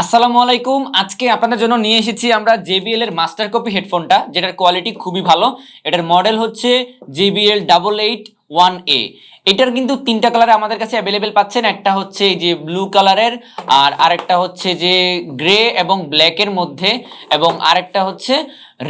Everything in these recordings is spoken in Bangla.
আসসালামু আলাইকুম। আজকে আপনাদের জন্য নিয়ে এসেছি আমরা JBL এর মাস্টার কপি হেডফোনটা, যেটার কোয়ালিটি খুবই ভালো। এটার মডেল হচ্ছে JBL 8881A। এটার কিন্তু তিনটা কালারে আমাদের কাছে অ্যাভেলেবেল পাচ্ছেন। একটা হচ্ছে এই যে ব্লু কালারের, আর আরেকটা হচ্ছে যে গ্রে এবং ব্ল্যাকের মধ্যে, এবং আরেকটা হচ্ছে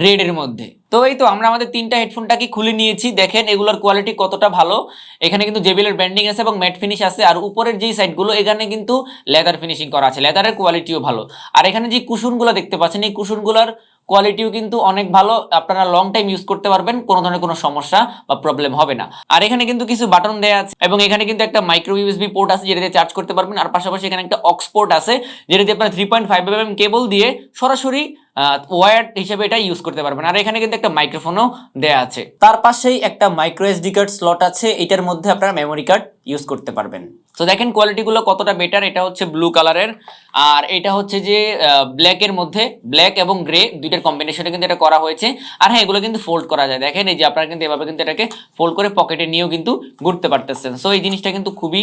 রেড এর মধ্যে। তো এই তো আমরা আমাদের তিনটা হেডফোনটাকে খুলে নিয়েছি। দেখেন এগুলোর কোয়ালিটি কতটা ভালো। এখানে কিন্তু JBL এর ব্র্যান্ডিং আছে এবং ম্যাট ফিনিশ আছে, আর উপরের যেই সাইডগুলো এখানে কিন্তু লেদার ফিনিশিং করা আছে, লেদারের কোয়ালিটিও ভালো। আর এখানে যে কুশনগুলো দেখতে পাচ্ছেন, এই কুশনগুলোর কোয়ালিটিও কিন্তু অনেক ভালো। আপনারা লং টাইম ইউজ করতে পারবেন, কোনো ধরনের কোনো সমস্যা বা প্রবলেম হবে না। আর এখানে কিন্তু কিছু বাটন দেয়া আছে, এবং এখানে কিন্তু একটা মাইক্রো ইউএসবি পোর্ট আছে যেটা দিয়ে চার্জ করতে পারবেন। আর পাশাপাশি এখানে একটা অক্স পোর্ট আছে যেটা দিয়ে আপনারা 3.5mm কেবল দিয়ে সরাসরি ওয়্যার্ড হিসেবে এটা ইউজ করতে পারবেন। আর এখানে কিন্তু একটা মাইক্রোফোনও দেয়া আছে। তার পাশেই একটা মাইক্রো এসডি কার্ড স্লট আছে, এটার মধ্যে আপনারা মেমোরি কার্ড ইউজ করতে পারবেন। তো দেখেন কোয়ালিটিগুলো কতটা বেটার। এটা হচ্ছে ব্লু কালারের, আর এটা হচ্ছে যে ব্ল্যাকের মধ্যে, ব্ল্যাক এবং গ্রে দুইটার কম্বিনেশনে কিন্তু এটা করা হয়েছে। আর হ্যাঁ, এগুলো কিন্তু ফোল্ড করা যায়। দেখেন এই যে আপনারা কিন্তু এভাবে কিন্তু এটাকে ফোল্ড করে পকেটে নিয়েও কিন্তু ঘুরতে পারতেছেন। সো এই জিনিসটা কিন্তু খুবই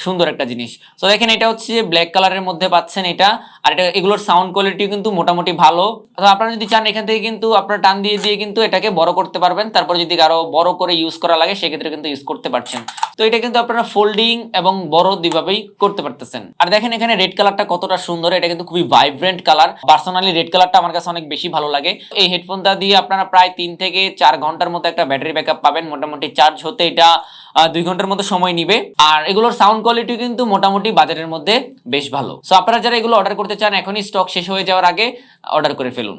সুন্দর একটা জিনিস। সো দেখেন এটা হচ্ছে যে ব্ল্যাক কালারের মধ্যে পাচ্ছেন এটা। আর এটা এগুলোর সাউন্ড কোয়ালিটিও কিন্তু মোটামুটি ভালো। তো আপনারা যদি চান এখান থেকে কিন্তু আপনারা টান দিয়ে দিয়ে কিন্তু এটাকে বড় করতে পারবেন। তারপর যদি আরো বড় করে ইউজ করা লাগে সেক্ষেত্রে কিন্তু ইউজ করতে পারছেন। তো এটা কিন্তু আপনারা ফোল্ডিং এবং বড় দুইভাবেই করতে পারতেছেন। আর দেখেন এখানে রেড কালারটা কতটা সুন্দর, এটা কিন্তু খুবই ভাইব্রেন্ট কালার। পার্সোনালি রেড কালারটা আমার কাছে অনেক বেশি ভালো লাগে। এই হেডফোনটা দিয়ে আপনারা প্রায় 3 থেকে 4 ঘন্টার মতো একটা ব্যাটারি ব্যাকআপ পাবেন। মোটামুটি চার্জ হতে এটা 2 ঘন্টার মতো সময় নিবে। আর এগুলোর সাউন্ড কোয়ালিটি কিন্তু মোটামুটি বাজারের মধ্যে বেশ ভালো। সো আপনারা যারা এগুলো অর্ডার করতে চান, এখনই স্টক শেষ হয়ে যাওয়ার আগে অর্ডার করে ফেলুন।